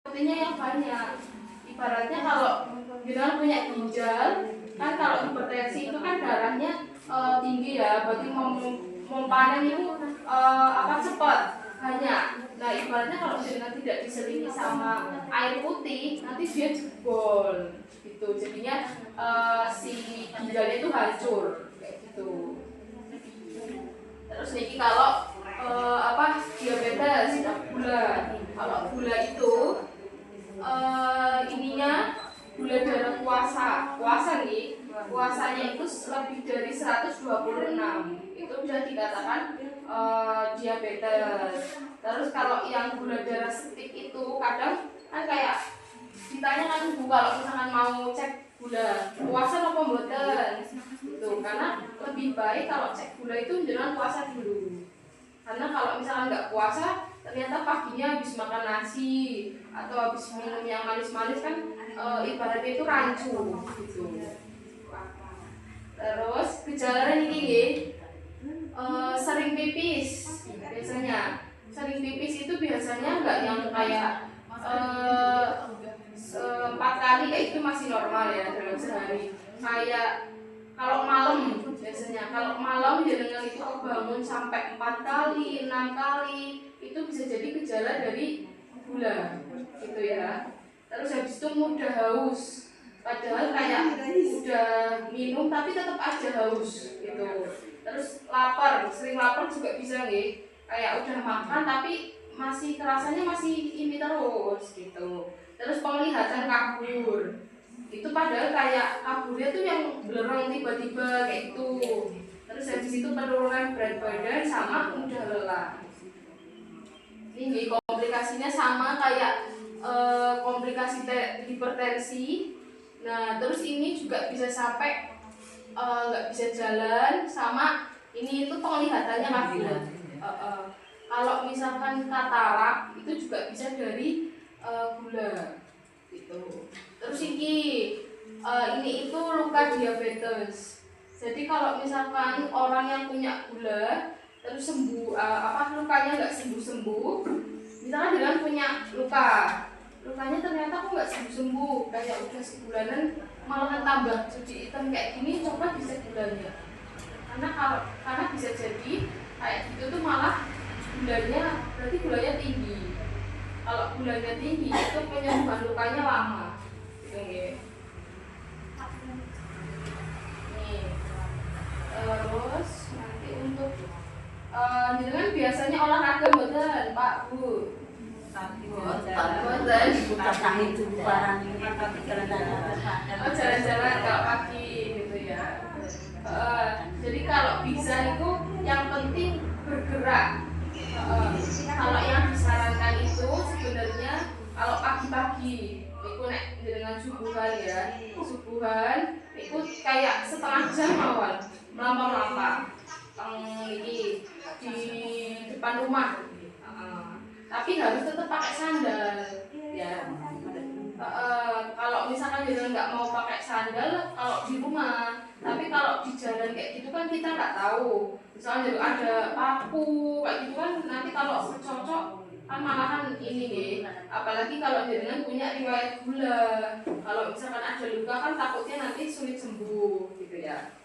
proteinnya yang banyak. Ibaratnya kalau kita punya ginjal, kan kalau hipertensi itu kan darahnya tinggi ya, berarti mempanen itu cepat banyak. Nah ibaratnya kalau jenengan tidak diselingi sama air putih, nanti dia jebol gitu. Jadinya si ginjalnya itu hancur kayak gitu. Terus nih kalau diabetes, gula. Kalau gula itu gula darah puasa nih, puasanya itu lebih dari 126, itu sudah dikatakan diabetes. Terus kalau yang gula darah stik itu kadang kan kayak ditanya kan Bu, kalau misalkan mau cek gula puasa apa mboten gitu, karena lebih baik kalau cek gula itu jangan puasa dulu, karena kalau misalkan nggak puasa ternyata paginya habis makan nasi atau habis minum yang manis-manis kan ibaratnya itu rancu gitu. Terus gejala ini sering pipis, biasanya sering pipis itu biasanya nggak yang kayak 4 kali kayak itu masih normal ya dalam sehari. Kayak kalau malam, biasanya kalau malam jenengan itu kebangun sampai 4 kali, 6 kali, itu bisa jadi gejala dari gula gitu ya. Terus habis itu mudah haus, padahal kayak udah minum tapi tetap aja haus gitu. Terus lapar, sering lapar juga bisa nih, kayak udah makan tapi masih rasanya masih ini terus gitu. Terus penglihatan kabur, itu padahal kayak kaburnya tuh yang belerang tiba-tiba kayak itu. Terus habis itu penurunan berat badan sama mudah lelah. Ini komplikasinya sama kayak komplikasi hipertensi. Nah terus ini juga bisa sampai nggak bisa jalan, sama ini itu penglihatannya kabur. Kalau misalkan katarak itu juga bisa dari gula gitu. Terus ini itu luka diabetes. Jadi kalau misalkan orang yang punya gula terus sembuh lukanya nggak sembuh-sembuh, misalkan dia punya lukanya ternyata kok nggak sembuh-sembuh, kayak udah sebulanan malah tambah jadi hitam kayak gini, coba dicek gulanya. Karena bisa jadi kayak gitu tuh malah berarti gulanya tinggi. Kalau gulanya tinggi itu penyembuhan lukanya lama gitu nih. Terus nanti untuk jenengan biasanya olahraga mboten Pak Bu? Mboten. Jalan-jalan kalau pagi gitu ya. Jadi kalau bisa itu yang penting bergerak. Kalau yang disarankan itu sebenarnya kalau pagi-pagi itu nek dengan subuhan ya, itu kayak setengah jam awal melampau di depan rumah. Tapi harus tetap pakai sandal ya. Kalau misalkan jalan nggak mau pakai sandal kalau di rumah, tapi kalau di jalan kayak gitu kan kita nggak tahu, misalnya ada paku kayak gitu kan, nanti kalau cocok kan malahan ini nih. Apalagi kalau jalan punya riwayat gula, kalau misalkan ada luka kan takutnya nanti sulit sembuh gitu ya.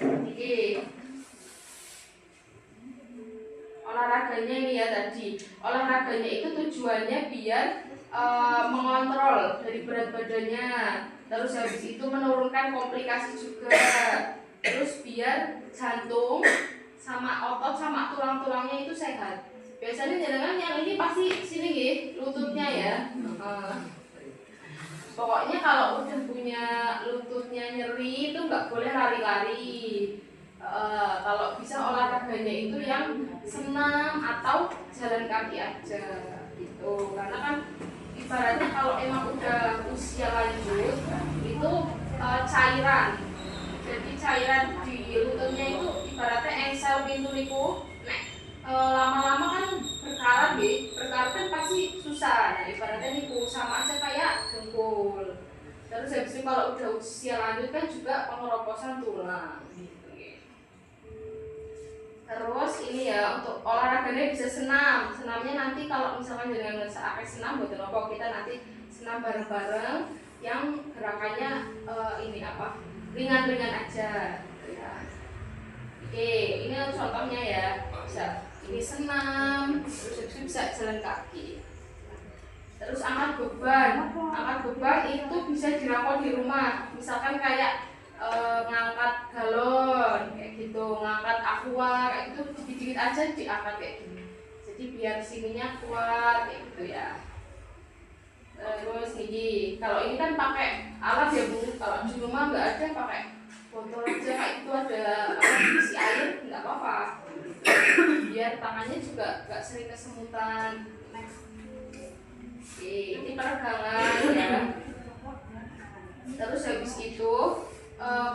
Oke. Olahraganya ini ya tadi, olahraganya itu tujuannya biar mengontrol dari berat badannya, terus habis itu menurunkan komplikasi juga, terus biar jantung sama otot sama tulang-tulangnya itu sehat. Biasanya jangan yang ini pasti sini nih lututnya ya. Pokoknya kalau udah punya lututnya nyeri itu nggak boleh lari-lari. Kalau bisa olahraganya itu yang senam atau jalan kaki aja gitu, karena kan ibaratnya kalau emang udah usia lanjut itu cairan, jadi cairan di lututnya itu ibaratnya engsel pintu niku lama-lama kan berkarat kan pasti susah. Nah ibaratnya niku sama aja kayak dengkul. Terus habis itu kalau udah usia lanjut kan juga pengeroposan tulang gitu. Terus ini ya untuk olahraganya bisa senam. Senamnya nanti kalau misalkan dengan pakai senam buat apa kita nanti senam bareng-bareng yang gerakannya ini apa ringan-ringan aja ya. Oke, ini contohnya ya, bisa ini senam, terus bisa jalan kaki. Terus angkat beban itu bisa dilakukan di rumah, misalkan kayak ngangkat galon kayak gitu, ngangkat aqua kayak gitu, dikit-dikit aja diangkat kayak gini. Jadi biar sininya kuat kayak gitu ya. Terus ini, kalau ini kan pakai alat ya Bu, kalau di rumah nggak ada pakai botol aja kayak itu, ada isi air nggak apa-apa. Biar tangannya juga nggak sering kesemutan. Oke, ini peregangan ya. Terus habis itu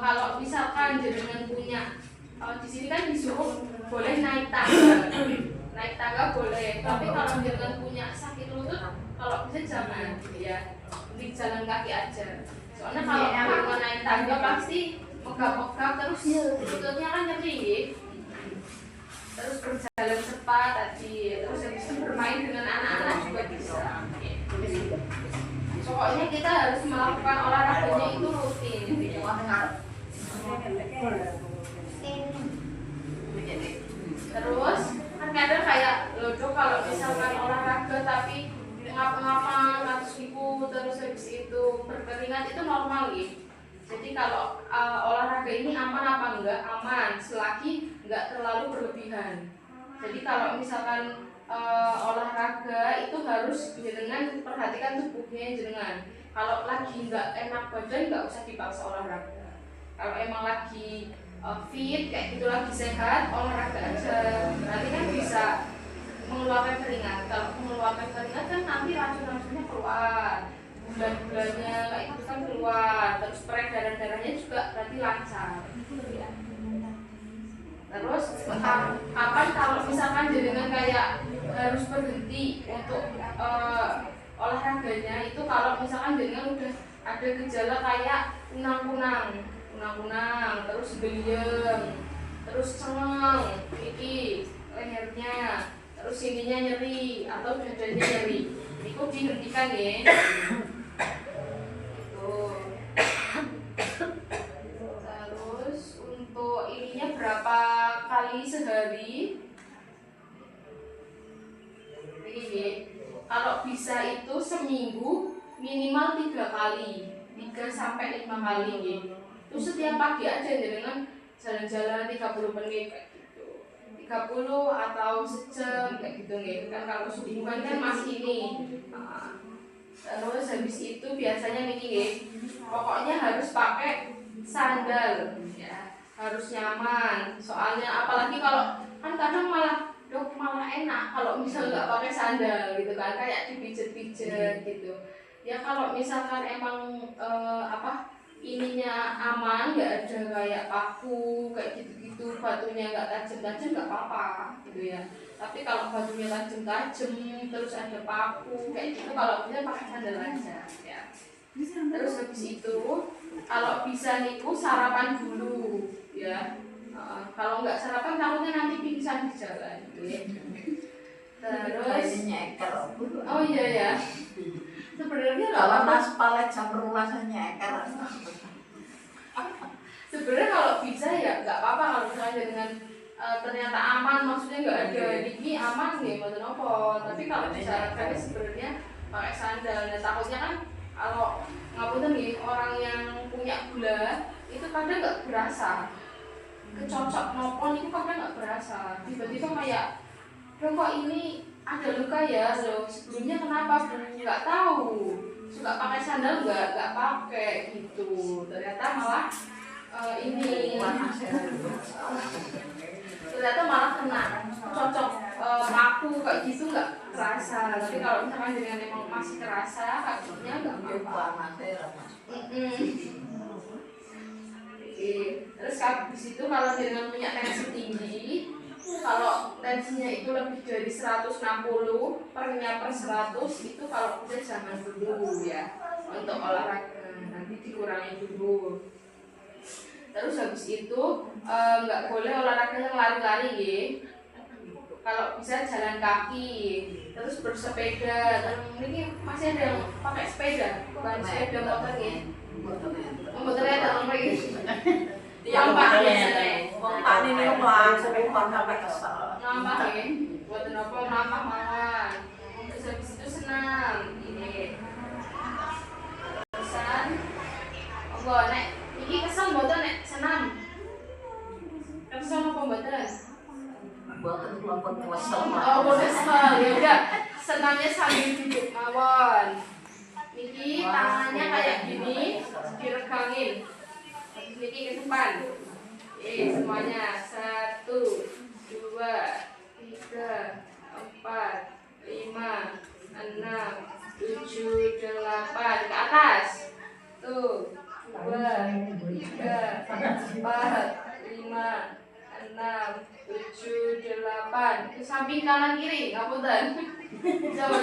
kalau misalkan jenengan punya di sini kan disuruh boleh naik tangga boleh, tapi kalau jenengan punya sakit lutut kalau bisa jangan ya, di jalan kaki aja. Soalnya kalau jenengan naik tangga pasti megap-megap terus lututnya kan nyeri. Terus berjalan cepat tadi, terus habis itu bermain dengan anak-anak juga bisa. Pokoknya kita harus melakukan olahraganya itu rutin. Terus kan kadang kayak lodo kalau misalkan olahraga tapi ngapa-ngapa ngatus ibu terus habis itu berkeringat itu normal gitu. Jadi kalau olahraga ini aman apa enggak? Aman selagi enggak terlalu berlebihan. Jadi kalau misalkan olahraga itu harus jenengan perhatikan tubuhnya jenengan. Kalau lagi enggak enak badan enggak usah dipaksa olahraga. Kalau emang lagi fit kayak gitu, lagi sehat, olahraga aja. Nanti kan bisa mengeluarkan keringat. Kalau mengeluarkan keringat kan nanti racun-racunnya keluar, bulan-bulannya kayak itu kan keluar, terus peredaran darahnya juga berarti lancar. Ya. Terus kapan kalau misalkan jenengan kayak harus berhenti untuk olahraganya itu kalau misalkan jenengan udah ada gejala kayak kunang-kunang, terus beliang, terus cengeng, iki lehernya, terus sininya nyeri atau dadanya nyeri, itu dihentikan ya. Terus untuk ininya berapa kali sehari? Ini kalau bisa itu seminggu minimal 3 kali, 3 sampai 5 kali gitu. Itu setiap pagi aja dengan jalan-jalan 30 menit kayak gitu. 30 atau sejam kayak gitu nih. Kan kalau semingguan kan masih ini. Terus habis itu biasanya nih, pokoknya harus pakai sandal ya, harus nyaman. Soalnya apalagi kalau kan kadang malah enak kalau misal nggak pakai sandal gitu kan, kayak dipijet-pijet gitu. Ya kalau misalkan emang ininya aman, nggak ada kayak paku kayak gitu-gitu, batunya nggak tajam-tajam nggak apa-apa gitu ya. Tapi kalau batunya tajam-tajam terus ada paku kayak gitu, kalau bisa pakai sandal aja ya. Terus habis itu kalau bisa niku sarapan dulu ya. Kalau nggak sarapan takutnya nanti pingsan di jalan gitu ya. Terus oh iya ya. Sebenarnya kalau mas palet jam rumahnya nyeker. Sebenarnya kalau bisa ya nggak apa-apa kalau misalnya dengan ternyata aman, maksudnya nggak ada diki aman nih buat nopo. Tapi kalau disarankan sebenarnya pakai sandal. Dan takutnya kan kalau ngapunten nih orang yang punya gula itu kadang nggak berasa kecocok nopo itu kadang nggak berasa. Tiba-tiba kayak kok ini ada luka ya, loh sebelumnya kenapa nggak tahu, suka pakai sandal nggak pakai gitu, ternyata malah ini ternyata malah kena cocok paku kayak gitu nggak terasa. Tapi kalau misalkan dengan emang masih terasa kakinya nggak apa-apa. Terus habis itu kalau dengan punya tensi tinggi, kalau tensinya itu lebih dari 160/100 itu kalau udah jangan dulu ya untuk olahraga, nanti dikurangi dulu. Terus habis itu nggak boleh olahraga yang lari-lari ya. Kalau bisa jalan kaki, terus bersepeda. Terus ini masih ada yang pakai sepeda, bukan sepeda motor ya. Motornya ada apa gitu? Nyampah biasanya. Pak ini langsung sampai kesel. Nyampah ya, buat apa nyampah mawon. Terus habis itu senam, ini. Terusan, oh nek, ini kesel mboten nek senam. Kesel apa mboten? Buatan kelompok kesel. Oh, kesel. Ya udah, senamnya sambil duduk mawon. Niki tangannya kayak gini, diregangin. Niki ke depan. Semuanya 1, 2, 3, 4, 5, 6, 7, 8 ke atas. Tuh, 2, 3, 4, 5, 6, 7, 8. Itu samping kanan kiri, ngapunten. Coba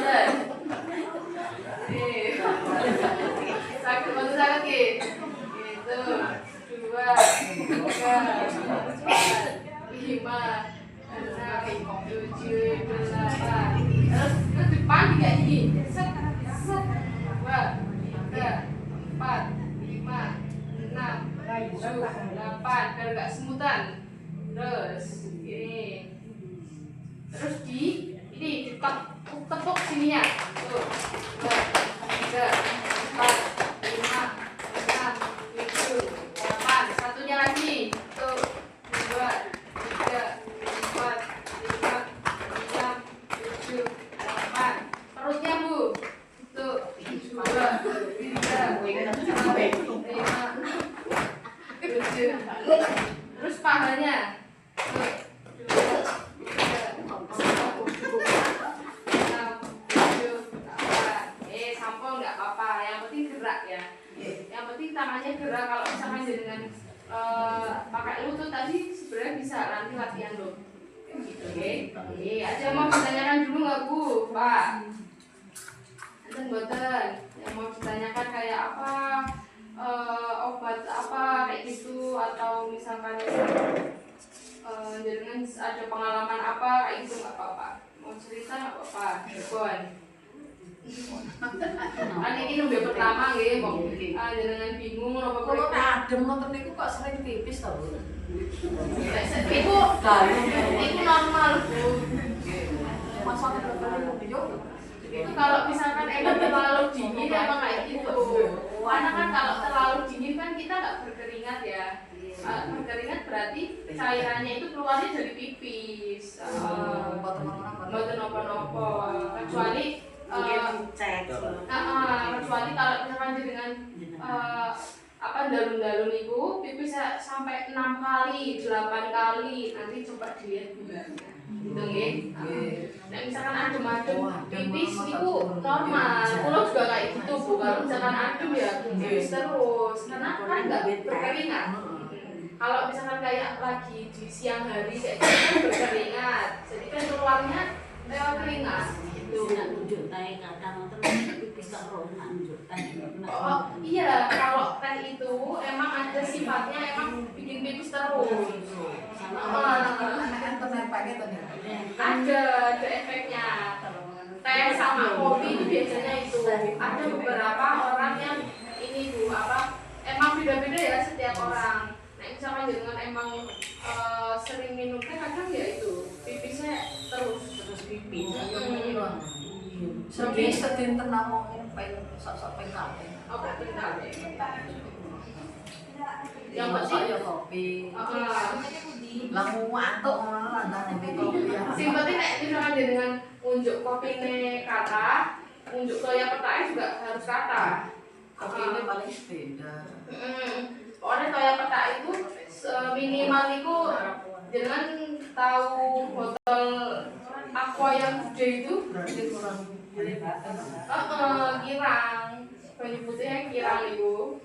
sakit banget sakit gitu. 2, 3, 4, 5, 6, 7, 8. Terus ke depan juga gini. Set, set. 2, 3, 4, 5, 6, 7, 8. Biar gak semutan. Terus ini. Terus ini tepuk sininya. Tuh. 2, 3, 4, 5, 6, 7, 8. Satunya lagi. Tuh. 2, 3, 4, 5, 6, 7, 8. Perutnya Bu. Tuh. 2, 3, 4, 5, 7. Terus pahanya. Tuh. 2, 3, sampel nggak apa-apa, yang penting gerak ya. Yang penting tangannya gerak. Kalau misalkan dengan pakai lutut tadi sebenarnya bisa nanti latihan loh. Gitu oke. Ada mau ditanyakan dulu nggak Bu, Pak? Boten. Yang mau ditanyakan kayak apa, obat apa kayak gitu, atau misalkan dengan ada pengalaman apa kayak gitu nggak apa-apa. Mau cerita nggak apa-apa. Bon. Kan ini udah pertama nggih, kok jenengan bingung apa Kalau adem nonton niku kok sering pipis ta, Bu? Itu normal, Bu. Masalah berapa yo? Itu kalau misalkan emang terlalu dingin emang kayak gitu. Karena kan kalau terlalu dingin kan kita nggak berkeringat ya. Berkeringat berarti cairannya itu keluarnya dari pipis. Mboten napa-napa. Kecuali kecuali kalau misalkan dengan daun-daun itu pipis sampai 6 kali, 8 kali. Nanti coba dilihat gulanya. Gitu nggih. Nah, misalkan adem-adem pipis itu normal. Kulo juga kayak gitu, Bu. Kalau misalkan adem ya pipis terus. Karena kan enggak berkeringat. Kalau misalkan kayak lagi di siang hari kayak gitu kan berkeringat. Jadi kan keluarnya keringat gitu. Oh iya, kalau teh itu emang ada sifatnya emang bikin pipis terus. Ada efeknya. Teh sama kopi itu biasanya itu. Ada beberapa orang yang ini Bu, emang beda-beda ya setiap orang. Nah, misalkan dengan emang sering minum teh kadang ya itu pipisnya terus pipis. Sedin tenang sok-sok pengkal. Oh, pengkal. Yang penting ya kopi. Langsung ngantuk malah ndane kopi. Sing penting nek misalkan dengan unjuk kopine kata, unjuk toya petake juga harus kata. Kopi ini paling beda. Pokoknya toya peta itu minimal itu jangan tahu botol aqua yang gede itu kirang banyu putihnya kirang itu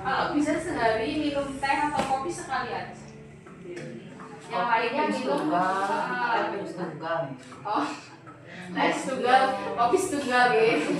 kalau bisa sehari minum teh atau kopi sekali aja. Yang lainnya minum es tunggal kopi tunggal gitu